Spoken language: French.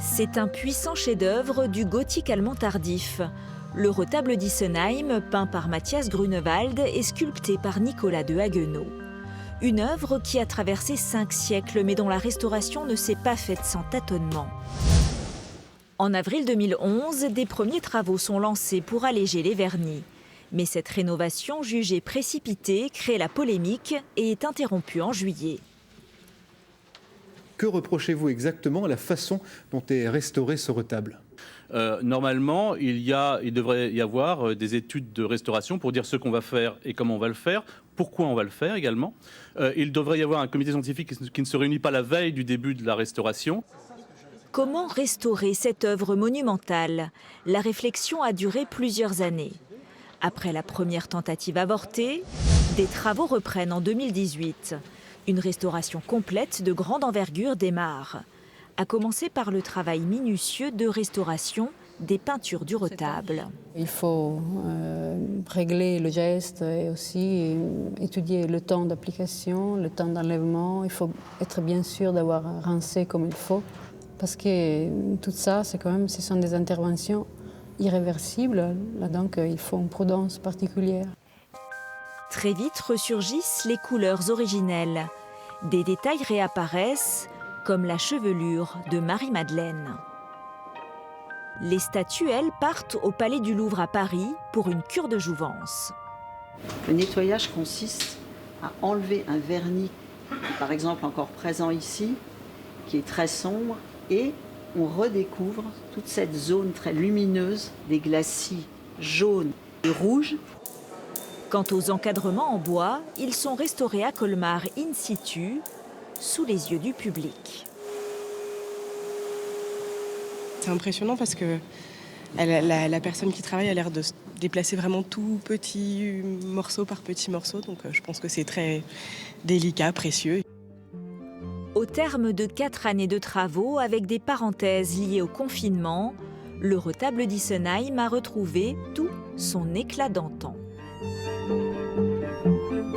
C'est un puissant chef-d'œuvre du gothique allemand tardif. Le retable d'Isenheim, peint par Matthias Grunewald, est sculpté par Nicolas de Haguenau. Une œuvre qui a traversé 5 siècles, mais dont la restauration ne s'est pas faite sans tâtonnement. En avril 2011, des premiers travaux sont lancés pour alléger les vernis. Mais cette rénovation, jugée précipitée, crée la polémique et est interrompue en juillet. Que reprochez-vous exactement à la façon dont est restauré ce retable ? Normalement, il devrait y avoir des études de restauration pour dire ce qu'on va faire et comment on va le faire, pourquoi on va le faire également. Il devrait y avoir un comité scientifique qui ne se réunit pas la veille du début de la restauration. Comment restaurer cette œuvre monumentale? La réflexion a duré plusieurs années. Après la première tentative avortée, des travaux reprennent en 2018. Une restauration complète de grande envergure démarre, à commencer par le travail minutieux de restauration des peintures du retable. Il faut régler le geste et aussi étudier le temps d'application, le temps d'enlèvement. Il faut être bien sûr d'avoir rincé comme il faut, parce que tout ça, ce sont des interventions irréversibles. Là, donc, il faut une prudence particulière. Très vite ressurgissent les couleurs originelles. Des détails réapparaissent, comme la chevelure de Marie-Madeleine. Les statues, elles, partent au Palais du Louvre à Paris pour une cure de jouvence. Le nettoyage consiste à enlever un vernis, par exemple encore présent ici, qui est très sombre, et on redécouvre toute cette zone très lumineuse des glacis jaunes et rouges. Quant aux encadrements en bois, ils sont restaurés à Colmar in situ, sous les yeux du public. C'est impressionnant parce que la personne qui travaille a l'air de se déplacer vraiment tout petit morceau par petit morceau. Donc je pense que c'est très délicat, précieux. Au terme de 4 années de travaux, avec des parenthèses liées au confinement, le retable d'Isenheim a retrouvé tout son éclat d'antan.